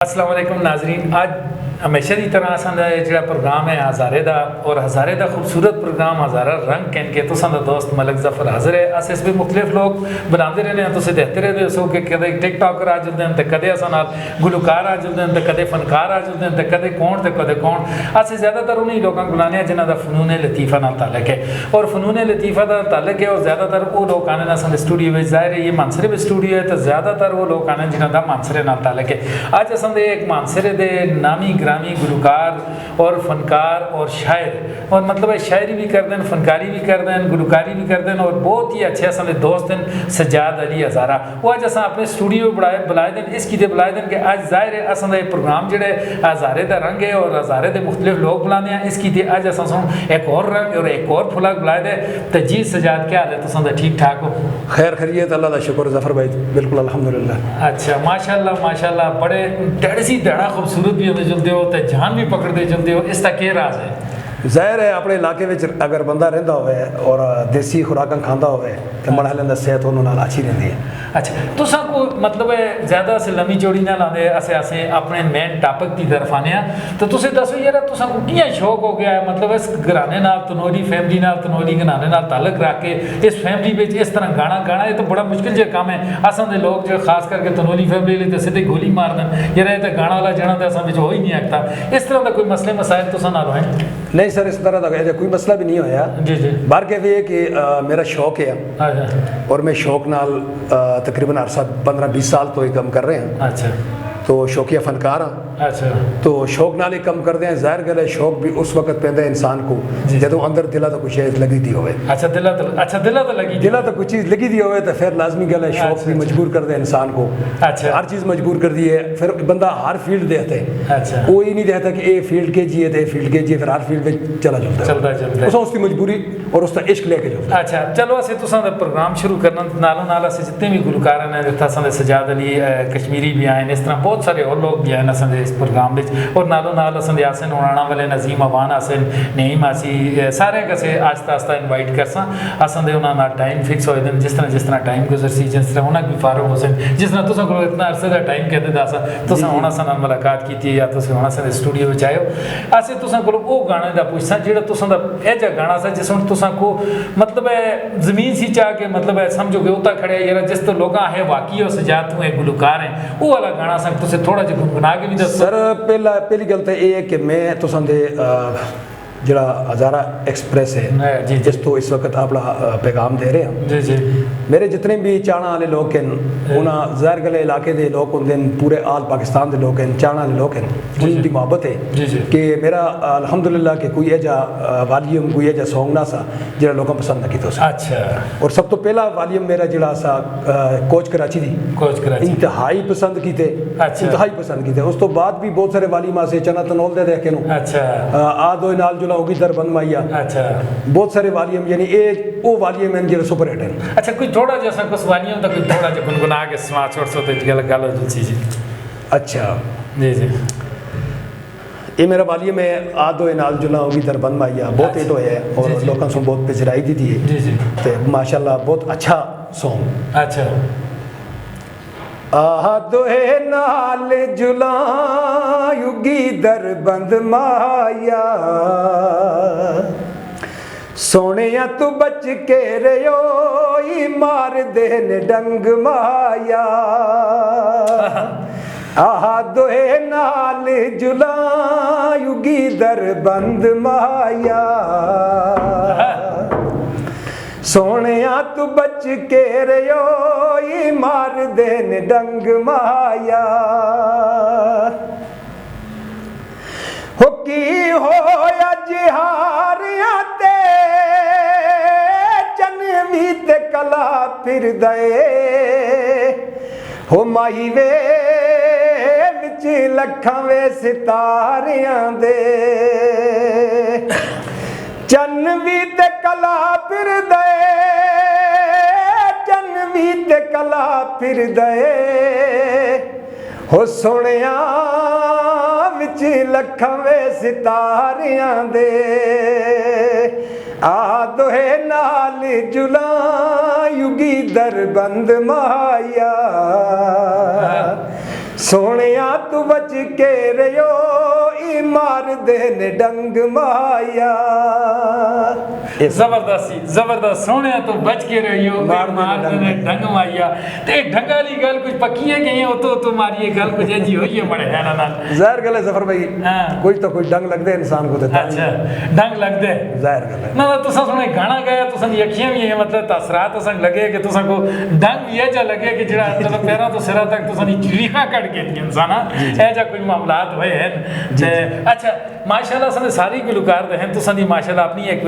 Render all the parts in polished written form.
अस्सलाम वालेकुम नाजरीन। आज हमेशा की तरह असां जो प्रोग्राम है हज़ारे का और हज़ारे का खूबसूरत प्रोग्राम हज़ारा रंग कहन के तुसां दा दोस्त मलिक जफर हाजिर है। अस इस भी मुख्तलिफ लोग बनाते रहने हैं, तुसीं देखते रहते हो कि कदे टिकटॉकर आ जुलते हैं तो कदे असां नाल गुलकार आ जुलते हैं तो कदे फनकार आ जुलते हैं तो कदे कौन अस ज़्यादातर उन्हीं लोगों को बुलाने जिन्हों का फ़नून लतीफ़ा नाल ताल्लुक है और फ़नून लतीफ़ा का ताल्लुक है और ज़्यादातर वो लोग आने असां स्टूडियो में। ज़ाहिर है ये मानसरे में स्टूडियो है तो ज़्यादातर वो लोग आने जिन्हों का मानसरे नाल ताल्लुक है। अज असां दे एक मानसरे दे नामी ग्रामी गुलकार और फनकार और शायर और मतलब शायरी भी करते हैं, फनकारी भी करते हैं, गुलकारी भी करते हैं और बहुत ही अच्छे असां दोस्त हैं सज्जाद अली हज़ारा। वो अज असां अपने स्टूडियो बुलाए दें इस किते बुलाए दें कि अज ज़ाहिर है असां दा प्रोग्राम जो हज़ारे का रंग है और हज़ारे के मुख्तलिफ लोग बुलाने हैं। इस किते अज असां एक और रंग और एक और फुला बुलाए दे। तो जी सज्जाद क्या हाल है, तुसां दा ठीक ठाक हो? खैर खैरियत, अल्लाह का शुक्र जफर भाई, बिल्कुल अल्हम्दुलिल्लाह। अच्छा माशाल्लाह माशाल्लाह, बड़े डेढ़ सी दड़ा खूबसूरत भी होते चलते हो तो जान भी पकड़ते चलते हो, इसका क्या राज है? ज़ाहिर है अपने इलाके में अगर बंदा रहिंदा होवे और देसी खुराक खांदा होवे तो बड़ा लेंदा सेहत उन्होंने नाल अच्छी रहती है। अच्छा तुसा को मतलब है ज़्यादा से लम्मी चौड़ी ना लाने असें अपने मेन टॉपिक की तरफ आने तो तुसें दसो यार तुसा को कियां शौक हो गया है, मतलब इस घराने नाल तनोरी फैमिली नाल तनोरी घराने नाल ताल्लुक रख के इस फैमिली में इस तरह गाना ये तो बड़ा मुश्किल जो काम है। असां दे लोग जो खास करके तनोरी फैमिली तो सीधे गोली मार दें यार ये तो गाना वाला जाना तो असां हो ही नहीं सकता। इस तरह का कोई मसले मसाइल तुसा नाल होए? नहीं सर, इस तरह का कोई मसला भी नहीं होया जी जी। बार के भी है कि मेरा शौक है और मैं शौक नाल तकरीबन अरसा 15-20 साल तो ये काम कर रहे हैं। अच्छा तो शौकिया फनकार हाँ। अच्छा तो शौक नाल ही कम करते हैं। जाहिर गल है शौक भी उस वक्त पैदा इंसान को जो अंदर दिला तो कुछ चीज़ लगी दी होवे। अच्छा दिला तो लगी दिला तो कुछ चीज़ लगी दी होवे तो फिर लाजमी गल है शौक भी मजबूर कर दे इंसान को। अच्छा हर चीज़ मजबूर कर दी है। फिर बंदा हर फील्ड देता है। अच्छा वो ये नहीं देता कि ये फील्ड के जी है तो फील्ड के जी फिर हर फील्ड में चला चलता है उसकी मजबूरी और उसका इश्क लेके चलता। अच्छा चलो असें तुसां दा प्रोग्राम शुरू करना नालों नाल असें जितने भी गुलकार ने असां दे सजाद अली कश्मीरी भी आए इस तरह बहुत सारे और लोग भी आए असां दे इस प्रोग्राम में और नालों नाल असां दे आसन उड़ाना वाले नजीम अवान आसन नईम आसी सारे कसे आस्ता आस्ता इनवाइट करसा। असां दे उन्हां नाल टाइम फिक्स होए दिन जिस तरह टाइम गुजर सी जिस तरह उन्हां भी फारूक हुसैन जिस तरह तुसां को इतना अरसे दा टाइम कहते दासा तुसां हुण असां नाल मुलाकात कीती या तुसां हुण असां दे स्टूडियो विच आयो। असें तुसां को वो गाने दा पुछसा जेड़ा तुसां दा ए जा गाना सा जिस हुण तुसां को मतलब है जमीन सी चाह के मतलब है समझो कि उता खड़े यार जिस तो लोग है वाकई हो सजात तू एक गुलकार है वो वाला गाना सा तुसें थोड़ा जिहा गुनगुना के भी दसो। सर पहली गल तो ये है कि मैं तुसां दे जरा हज़ारा एक्सप्रेस है जी जिस तो इस वक्त अपना पैगाम दे रहे हैं। जी जी मेरे जितने भी चाहने वाले लोग हैं उन्हें ज़ाहिर गले इलाके के लोग होंगे पूरे आल पाकिस्तान के लोग हैं चाहने वाले लोग हैं उनकी मोहब्बत है कि मेरा अल्हम्दुलिल्लाह कि कोई ऐसा वॉल्यूम कोई ऐसा सॉन्ग ना सा जो लोगों पसंद ना किया। अच्छा और सब तो पहला वॉल्यूम मेरा जरा सा कोच कराची थी इंतहाई पसंद किए। अच्छा इंतहाई पसंद किए। उस तो बाद भी बहुत सारे वॉल्यूम आसे चना तनोल दे देखे नो। अच्छा आ दो नाल जुला होगी दर बंद माइया। अच्छा बहुत सारे वॉल्यूम यानी ए वो वॉल्यूम है जो सुपर हिट है। अच्छा कोई थोड़ा जैसा कुछ वॉल्यूम तक थोड़ा जो गुनगुना के सुना छोड़ सो तो गल हो जी। अच्छा जी जी ये मेरा वॉल्यूम है आ दो नाल जुला होगी दर बंद माइया बहुत हिट होया है और लोगों से बहुत पिछराई दी है जी जी तो माशाल्लाह बहुत अच्छा सॉन्ग। अच्छा आ दोहे नाल जुलायुगी दर बंद माया सोनिया तू बच के रहो मार देन डंग माया। आह दोहे नाल जुलायुगी दर बंद माया सोनिया तू बच के रहो मार देन डंग माया। हो की होया जिहारियां ते चनवी ते कला फिर दे हो माही वे विच लखां वे सितारियां दे चनवी ते कला फिर दे चनवी ते कला फिर दे हो सोनिया विच लखां वे सितारियां दे आ दोहे नाल जुलायुगी दर बंद माया सोनिया तू बच के रहो ई मार दे ने डंग माया। जबरदस्त सोने तो बच के रहियो मार दे डंग माया। ते ढंगा वाली गल कुछ पक्की है कि तो मारिए गल कुछ जी होई है बड़े है ना जाहिर गल है जफर भाई। कोई तो कोई डंग लगदे इंसान को ते अच्छा डंग लगदे जाहिर गल है ना तुसा सुने गाना गाया तुसा दी अखियां भी है मतलब तासरात तुसा लगे कि तुसा को डंग ये जा लगे कि जेड़ा मतलब पैरों तो सिरा तक तुसा दी चिड़िया कट के इंसान है जा कोई मामलात होए हैं। अच्छा माशाल्लाह सने सारी गुलकार हैं तुसा दी माशाल्लाह अपनी एक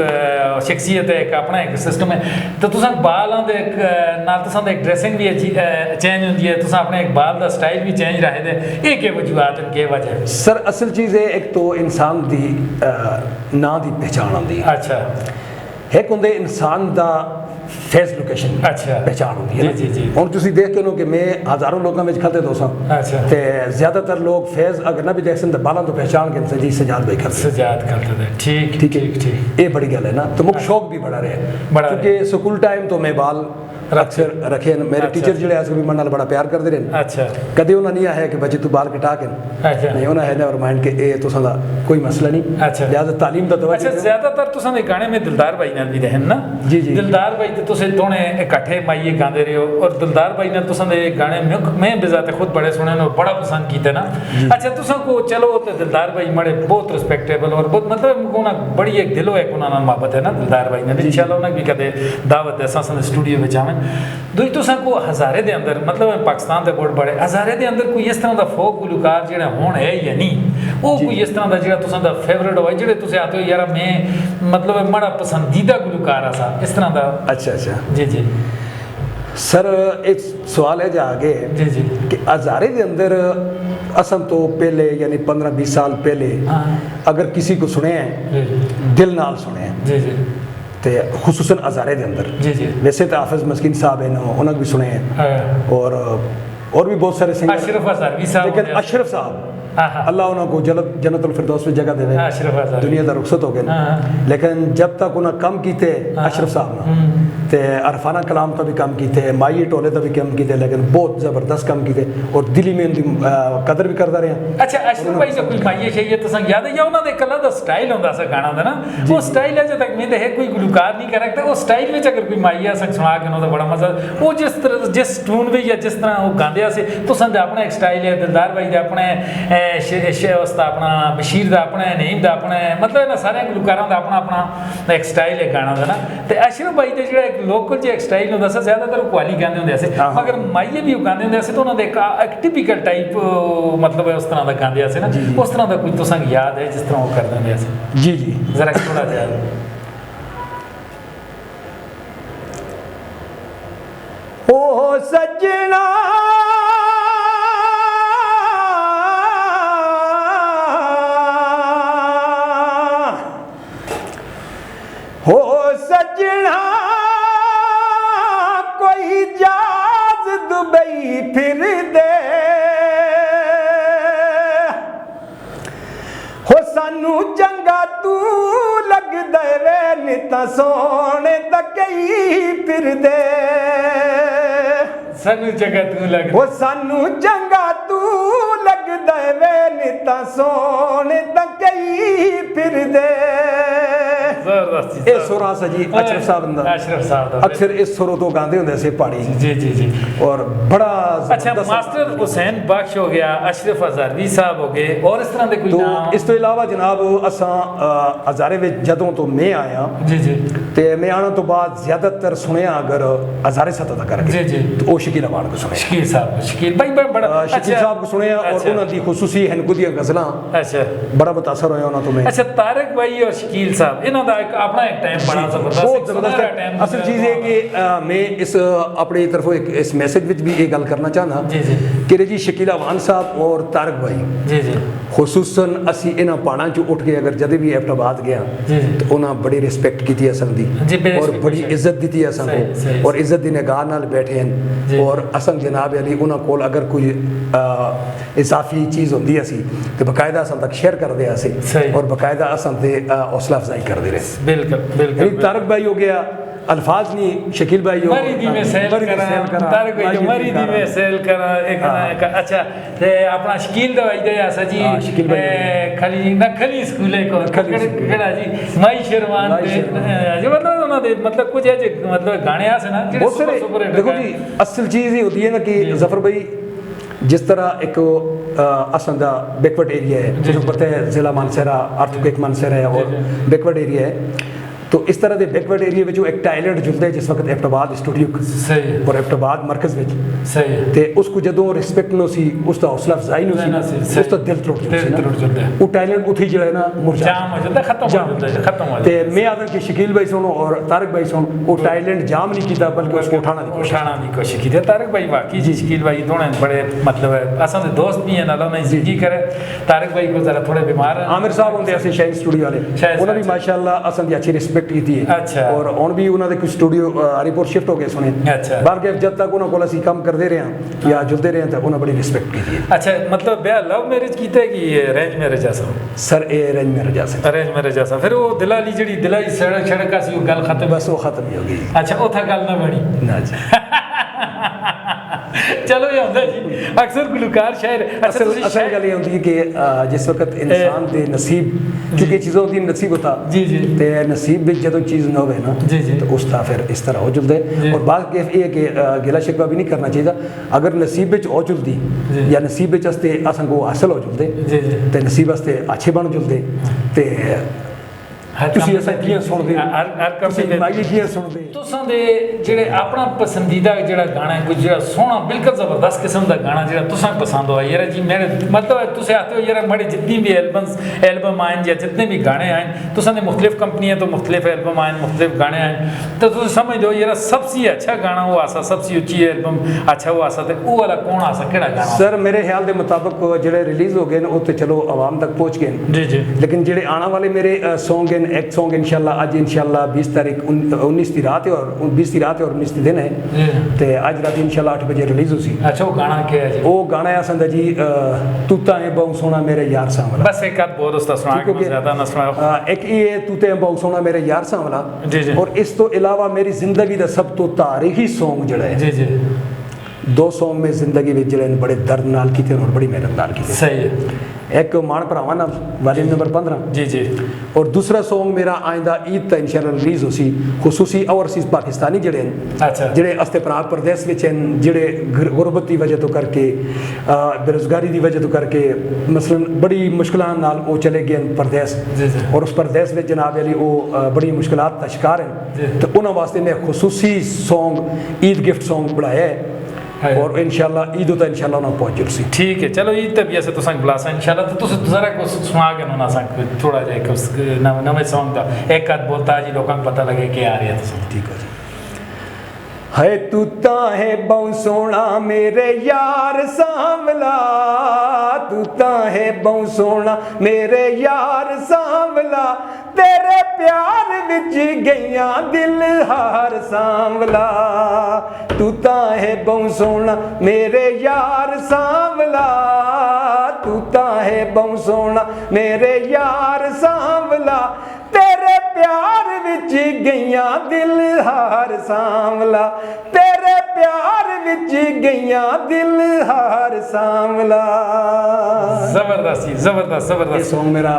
शख्सियत है एक अपना एक सिस्टम है तो तुसा बालां दे नाल तुसा दी एक ड्रेसिंग भी चेंज होंदी है तुसा अपने एक बाल दा स्टाइल भी चेंज रहे दे ये के वजूहात हैं के वजह सर असल चीज़ है एक तो इंसान दी ना दी पहचान आती है। अच्छा एक होंदे इंसान दा फेस लोकेशन अच्छा पहचान होती है जी जी हुण तुसीं देख के नो कि मैं हज़ारों लोगों में खलते दोसा अच्छा ते ज़्यादातर लोग फेस अगर ना भी देख सन बालों तो पहचान के जी सजाद भाई करते सजाद करते थे ठीक ठीक है ठीक ये बड़ी गल है ना तो मुझे शौक भी बड़ा रहा क्योंकि स्कूल टाइम तो मैं बाल अक्सर रखे मेरे टीचर जो है भी मन बड़ा प्यार करते रहे अच्छा कभी उन्होंने नहीं आया कि बच्चे तू बाल कटा के नहीं उन्हें है नेवर माइंड के ए तुसा दा कोई मसला नहीं अच्छा लिहाजा तालीम दा तवज्जो अच्छा ज्यादातर तुसा दे गाने में दिलदार भाई नाल भी रहन ना जी जी दिलदार भाई ते तुसे दोने इकट्ठे माइये गांदे रहे हो और दिलदार भाई ने तुसा दे गाने मैं बेजाते खुद बड़े सुने और बड़ा पसंद कीते ना। अच्छा तुसा को चलो ते दिलदार भाई बड़े बहुत रिस्पेक्टेबल और बहुत मतलब कोना बड़ी एक दिलो एक कोना नाल मोहब्बत है ना दिलदार भाई ने इंशाल्लाह उन्हें भी कदे दावत ऐसा सन स्टूडियो में जावें दुई तुसा को हज़ारे दे अंदर मतलब पाकिस्तान दे बहुत बड़े हज़ारे दे अंदर कोई इस तरह दा फोक गुलकार जेड़ा होण है या नहीं वो कोई इस तरह दा जेड़ा तुसा दा फेवरेट हो जेड़े तुसे आते हो यार मैं मतलब बड़ा पसंदीदा गुलकार आसा इस तरह दा। अच्छा अच्छा जी जी सर एक सवाल है जा आगे जी जी कि हज़ारे दे अंदर असम तो पहले यानी 15-20 साल पहले अगर किसी को सुने हैं दिल नाल सुने हैं जी जी ते खुसूसन हज़ारे दे अंदर जी जी वैसे तो हाफिज मस्किन साहब हैं उन्होंने भी सुने हैं और भी बहुत सारे सिंगर अशरफ हज़ारवी साहब लेकिन अशरफ साहब अल्लाह उनको जन्नतुल फिरदौस में जगह देवे दुनिया का रुखसत हो गए लेकिन जब तक उन्हें कम किए अशरफ साहब ने ते अरफाना कलाम तो भी कम किए माई टोले तो भी कम किए लेकिन बहुत ज़बरदस्त कम किए और दिली में उनकी कदर भी करता रहे। अच्छा अशरफ भाई से कोई माइये चाहिए तो संग याद है या उन्होंने कला दा स्टाइल होंदा सा गाना दा ना वो स्टाइल है जब तक मैं है कोई गुलकार नहीं कर रखता वो स्टाइल में अगर कोई माइया संग सुना के उन्होंने बड़ा मजा वो जिस तरह जिस टून में या जिस तरह वो गांदे से तो संग अपना एक स्टाइल है दिलदार भाई दे अपने उसका अपना बशीर का अपना नईम का अपना मतलब ना सारे गुलकारों का अपना अपना एक स्टाइल है गाना का ना तो अशरफ भाई का जो एक लोकल जो एक स्टाइल होता है ज़्यादातर कुआली गाने होंगे से मगर माइये भी गाने होंगे से तो उन्होंने एक टिपिकल टाइप मतलब उस तरह का गांदे से ना उस तरह का कुछ तो संग याद है जिस तरह वो कर देंगे से जी जी जरा थोड़ा सा ओ सजना हो सजना कोई जाज दुबई फिर दे हो सानू चंगा तू लग दे निता सोने तकई फिर दे सानू चंगा तू लग हो सानू चंगा तू लग दे निता सोने तकई फिर दे जबरदस्त सुरा सा जी अशरफ साहब अक्सर इस सुरों तो गाते होंगे से पहाड़ी जी जी जी और बड़ा अच्छा मास्टर हुसैन बख्श हो गया अशरफ हज़ारवी साहब हो गए और इस तरह के कोई नाम इस तो इलावा जनाब असा हज़ारे में जदों तो मैं आया जी जी ते मैं आने तो बाद ज़्यादातर सुनिया अगर हज़ारे सतह करके जी जी तो शकील अवान को सुने शकील साहब शकील भाई बड़ा शकील साहब को सुने और उन्होंने खुसूसी हनकुदियाँ गज़लां अच्छा बड़ा मुतासर होया उन्होंने तो मैं अच्छा तारक भाई और शकील साहब इन्हों का अपना एक टाइम बड़ा जबरदस्त बहुत जबरदस्त असल चीज़ है कि मैं इस अपनी तरफों एक इस मैसेज में भी ये गल करना चाहना कि जी शकील अवान साहब और तारक भाई जी जी खुसूसन असी इन्हां पहाड़ां चों उठ के अगर जद भी एबटाबाद गया तो उन्हां बड़ी रिस्पेक्ट की असन दी और बड़ी इज्जत दी असन को और इज्जत दी निगाह नाल बैठे हैं और असन जनाब अली उन्हां कोल अगर कोई इजाफी चीज़ होंदी असी तो बकायदा असन तक शेयर कर दिया और बकायदा असन ते हौसला अफजाई कर दे रहे बिल्कुल बिल्कुल तारक भाई हो गया अल्फाज नहीं शकील भाई मरी दी में सेल करा तारक भाई मरी दी में सेल करा एक ना अच्छा ते अपना शकील दवाई दे आसा जी शकील भाई खाली नखली स्कूले को केड़ा जी माई शेरवान दे जो मतलब कुछ है मतलब गाने आसे ना बहुत सारे देखो जी असल चीज़ ही होती है ना कि जफर भाई जिस तरह एक असम का बैकवर्ड एरिया है जिसको पता है जिला मानसरा अर्थक्वेक मानसरा है और बैकवर्ड एरिया है तो इस तरह के बैकवर्ड एरिया में एक टायलेंट जुलता है जिस वक्त एबटाबाद स्टूडियो सही और एबटाबाद मरकज में सही ते उसको जदों रिस्पेक्ट नो सी उसका हौसला अफजाई नो सी उसका दिल त्रुट जुलदा वो टायलेंट उठी जो है ना जाम हो जाता खत्म हो ते मैं आदम कि शकील भाई सुनो और तारक भाई सुनो वो टायलेंट जाम नहीं किया बल्कि उसको उठाना की कोशिश की तारक भाई वाकई जी शकील भाई दोनों बड़े मतलब है असल दोस्त भी है ना ना जिंदगी करे तारक भाई को जरा थोड़े बीमार आमिर साहब होंगे ऐसे शाइन स्टूडियो वाले उन्होंने भी माशाल्लाह असल की अच्छी रिस्पेक्ट की थी अच्छा और उन भी उन्होंने कुछ स्टूडियो हरिपुर शिफ्ट हो गए सुने अच्छा बार के जब तक उन्होंने कोला सी काम करते रहे या जुलते रहे तो उन्होंने बड़ी रिस्पेक्ट की थी अच्छा मतलब ब्याह लव मैरिज कीता कि अरेंज मैरिज ऐसा सर ए अरेंज मैरिज ऐसा अरेंज मैरिज ऐसा फिर वो दिलाली जड़ी दिलाई सड़क सी वो गल खत्म बस वो खत्म ही हो गई अच्छा ओथा गल ना बनी ना जी चलो ये होता जी अक्सर गुलकार शायर असल गल ये होती है कि जिस वक्त इंसान के नसीब क्योंकि चीज़ों की नसीब होता जी जी ते नसीब में जो चीज़ ना हो ना जी जी तो उसका फिर इस तरह हो जुलते और बात ये है कि गिला शिकवा भी नहीं करना चाहिए अगर नसीब में हो जुलती या नसीब में असते असन को हासिल हो जुलते तो नसीब वास्ते अच्छे बन जुलते ते ਤੁਸੀਂ ਅਸਾਂ ਕੀ ਸੁਣਦੇ ਹਰ ਤੁਸੀਂ ਮਾਈ ਕੀ ਸੁਣਦੇ ਤੁਸਾਂ ਦੇ ਜਿਹੜੇ ਆਪਣਾ ਪਸੰਦੀਦਾ ਜਿਹੜਾ ਗਾਣਾ ਹੈ ਕੋਈ ਜਿਹੜਾ ਸੋਹਣਾ ਬਿਲਕੁਲ ਜ਼ਬਰਦਸਤ ਕਿਸਮ ਦਾ ਗਾਣਾ ਜਿਹੜਾ ਤੁਸਾਂ ਪਸੰਦ ਹੋਇਆ ਯਾਰ ਜੀ ਮੇਰੇ मतलब तुसे आते हो यार बड़े जितनी भी एल्बम आए या जितने भी गाने आए तुसां ने मुख्तलिफ कंपनियां तो मुख्तलिफ एल्बम आए मुख्तलिफ गाने आए तो तुम समझ दो यार सबसे अच्छा गाना वो आसा सबसे उच्ची एल्बम अच्छा वो आसा तो वो वाला कौन आसा केड़ा गाना सर मेरे ख्याल के मुताबिक जो रिलीज हो गए वो तो चलो आवाम तक पहुँच गए जी जी लेकिन जो आने वाले मेरे सॉन्ग हैं एक सॉन्ग इंशाल्लाह आज इंशाल्लाह 20 तारीख 19 की रात है और 20 की रात है और 19 दिन है तो आज रात इंशाल्लाह 8 बजे रिलीज होसी अच्छा वो गाना क्या है जी वो गाना है संदा जी तू ताए बहु सोना मेरे यार सावला बस एक आध बहुत उसका सुना के ज्यादा ना सुनाओ एक ये तू ताए बहु सोना मेरे यार सावला जी जी और इस तो अलावा मेरी जिंदगी का सब तो तारीखी सॉन्ग जड़ा है जी जी दो सॉन्ग में जिंदगी में जड़े बड़े दर्द नाल की और बड़ी मेहनत नाल की सही है एक मान भरावा नाल वाली नंबर 15 जी जी और दूसरा सॉन्ग मेरा आइंदा ईद तक इंशाल्लाह रिलीज होसी खुसूसी ओवरसीज पाकिस्तानी जड़े अच्छा जड़े अस्ते प्राग प्रदेश में जड़े गुरबत की वजह तो करके बेरोजगारी की वजह तो करके मसलन बड़ी मुश्किलां नाल वो चले गए प्रदेश और उस प्रदेश में जनाब अली वो बड़ी मुश्किलात का शिकार हैं तो उन्होंने वास्ते मैं खुसूसी सॉन्ग ईद गिफ्ट सॉन्ग बनाया है और इंशाल्लाह ईद होता इंशाल्लाह ना पहुंच जुलसी ठीक है चलो ईद तब ऐसे तो संग बुलासा इंशाल्लाह तो तुस जरा को सुना के ना संग थोड़ा जाए कुछ नवे सॉन्ग दा एक आध बोलता जी लोगों को पता लगे कि आ रही है तो ठीक है है तू ताहे बहु सोना मेरे यार सांवला तू ताहे बहु सोना मेरे यार सांवला तेरे प्यार विच गईया दिल हार सांवला तू ताहे बहु सोना मेरे यार सांवला तू ताहे बहु सोना मेरे यार सांवला तेरे प्यार विच गईया दिल हार सांवला तेरे प्यार विच गईया दिल हार सांवला जबरदस्त ये सॉन्ग मेरा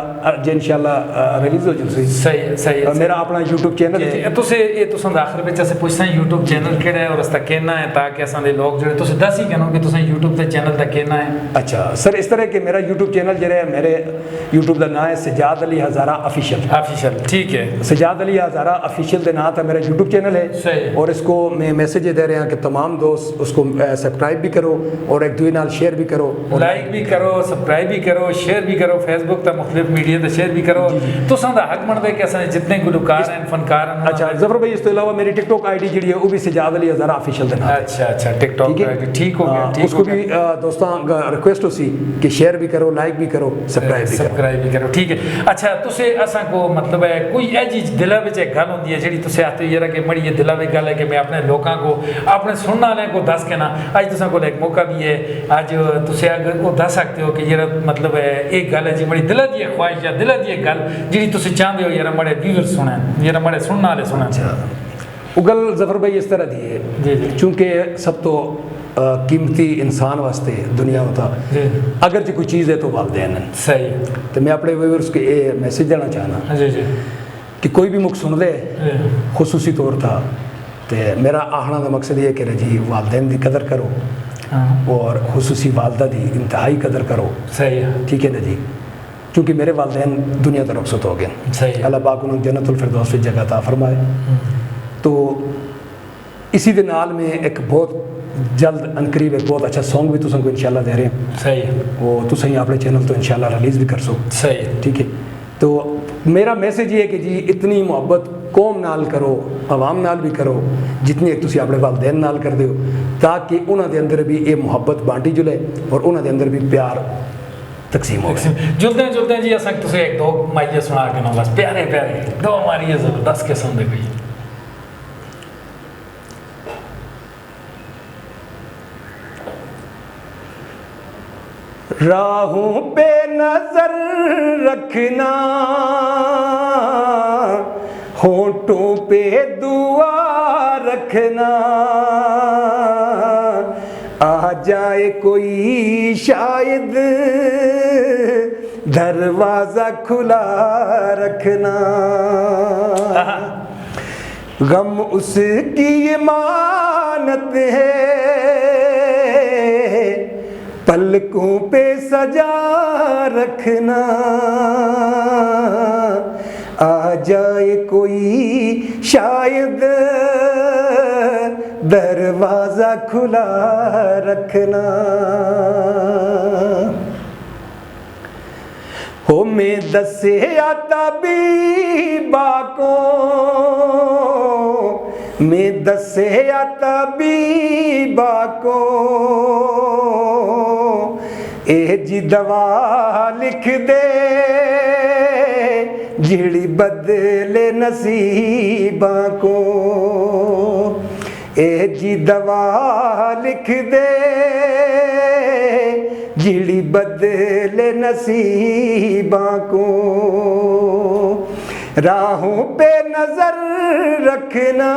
इंशाल्लाह रिलीज हो जुलसी सही सही मेरा अपना YouTube चैनल है तुसे ये तुस आखिर में जैसे पूछना YouTube चैनल केड़ा है और उसका कहना है ताकि असां दे लोग जो तुसे दस ही कहनो कि तुसे YouTube ते चैनल दा कहना है अच्छा सर इस तरह के मेरा YouTube चैनल जो है मेरे YouTube का नाम है सजाद अली हज़ारा ऑफिशियल ठीक है सजाद अली हज़ारा ऑफिशियल के नाम था मेरा YouTube चैनल है और इसको मैं मैसेज दे रहे हैं कि तमाम दोस्त उसको सब्सक्राइब भी करो और एक दूसरे नाल शेयर भी करो लाइक भी करो सब्सक्राइब भी करो शेयर भी करो फेसबुक तक मुख्तलिफ मीडिया ते शेयर भी करो तुसां दा हक बनदा कि असां जितने गुलकार हैं फनकार हैं अच्छा जफर भाई इस तो अलावा मेरी टिकटॉक आईडी जी है वो भी सजाद अली हज़ारा ऑफिशियल के नाम अच्छा टिकटॉक आईडी ठीक हो गया ठीक उसको भी दोस्तों रिक्वेस्ट होसी कि शेयर भी करो लाइक भी करो सब्सक्राइब भी करो ठीक है अच्छा तुसे असां को मतलब है कोई ऐसी दिल में एक गल होंदी है जी तुसे आते हो यार कि बड़ी ये दिल में गल है कि मैं अपने लोगों को अपने सुनने वाले को दस के ना अज तुसा को एक मौका भी है अज तुसे अगर वो दस सकते हो कि यार मतलब है एक गल है जी बड़ी दिल की ख्वाहिश है दिल की एक गल जी तुसे चाहते हो यार बड़े व्यूअर सुने यार बड़े सुनने वाले सुने उगल जफर भाई इस तरह दी है जी जी चूँकि सब तो कीमती इंसान वास्ते दुनिया होता जी अगर जो कोई चीज़ है तो वालदैन हैं। सही है तो मैं अपने व्यूअर्स को ये मैसेज देना चाहना जी जी कि कोई भी मुख सुन ले जी खुसूसी तौर था तो मेरा आखना का मकसद ये कि जी वालदैन की कदर करो हाँ और खुसूसी वालदा की इंतहाई कदर करो। सही है ठीक है ना जी क्योंकि मेरे वालदैन दुनिया तो रुखसत हो गए सही है अल्लाह पाक उन्होंने जन्नतुल फिरदौस में जगह ता फरमाए। तो इसी दे नाल में एक बहुत जल्द अनकरीब एक बहुत अच्छा सॉन्ग भी तुम को इंशाल्लाह दे रहे हैं सही है वो तुम अपने चैनल तो इंशाल्लाह रिलीज़ भी कर सो। सही है ठीक है तो मेरा मैसेज ये है कि जी इतनी मुहब्बत कौम नाल करो आवाम नाल भी करो जितनी एक तुम अपने वालदैन नाल कर दो ताकि उन्होंने अंदर भी ये मुहब्बत बांटी जुले और उन्होंने अंदर भी प्यार तकसीम हो। जुलते जी अस तुम एक दो माइए सुना के ना बस प्यारे प्यारे दो मारिए जबरदस्त किस्म दे कोई राहों पे नजर रखना होठों पे दुआ रखना आ जाए कोई शायद दरवाजा खुला रखना गम उसकी इमानत है पलकों पे सजा रखना आ जाए कोई शायद दरवाजा खुला रखना हो मैं दसे आता बीबा को मैं दसे आता बीबा को ए जी दवा लिख दे जिड़ी बदले नसीबा को ए जी दवा लिख दे जिड़ी बदले नसीबा को राहों पे नजर रखना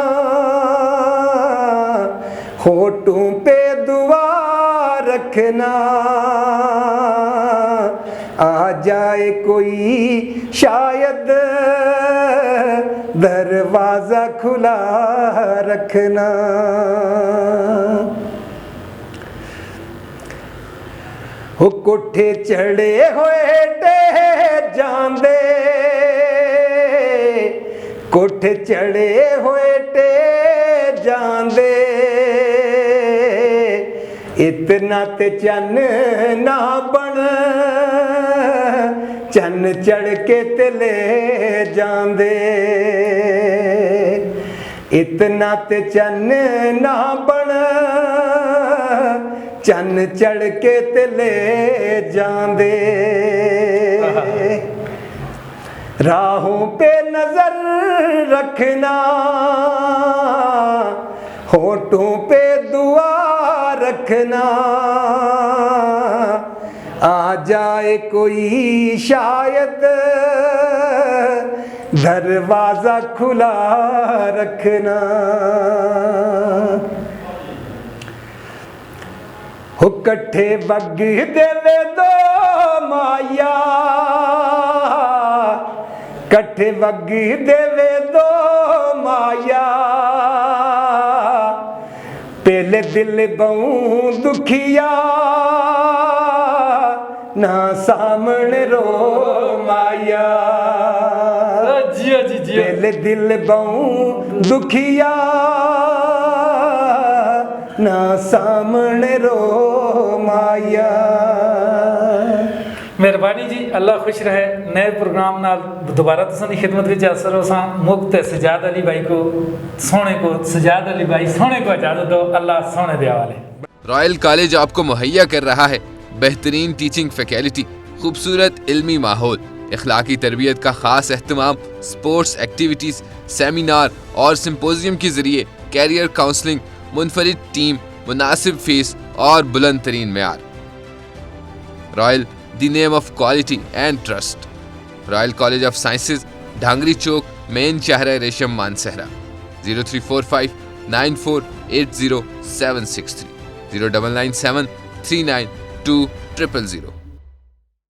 होठों पे दुआ रखना आ जाए कोई शायद दरवाजा खुला रखना हो कोठे चढ़े होए टे जांदे कोठे चढ़े होए टे जांदे इतना ते चन ना बन चन चढ़ के ते ले जांदे इतना ते चन ना बन चन चढ़ के ते ले जांदे राहों पे नजर रखना होठों पे दुआ रखना आ जाए कोई शायद दरवाजा खुला रखना हो कट्ठे वग देवे दो माया कट्ठे वग देवे दो माया पहले दिल बहु दुखिया ना सामने रो माया पहले दिल बहु दुखिया ना सामने रो माया। मेहरबानी जी अल्लाह खुश रहे नए प्रोग्राम नाल दोबारा तुसां दी खिदमत विच हाज़िर होसां मुक्त सजाद अली भाई को सजाद अली भाई सोने को इजाज़त दो अल्लाह सोने दे हवाले। रॉयल कॉलेज आपको मुहैया कर रहा है बेहतरीन टीचिंग फैकल्टी, खूबसूरत इल्मी माहौल, इखलाकी तरबियत का खास एहतमाम, स्पोर्ट्स एक्टिविटीज़, सेमिनार और सिम्पोजियम के जरिए कैरियर काउंसलिंग, मुनफरिद टीम, मुनासिब फीस और बुलंद तरीन मेयार। Royal the name of quality and trust. Royal college of sciences, Dhangri Chowk, main Shahrah Resham, Mansehra. 0345 9480 763 0997 392 000.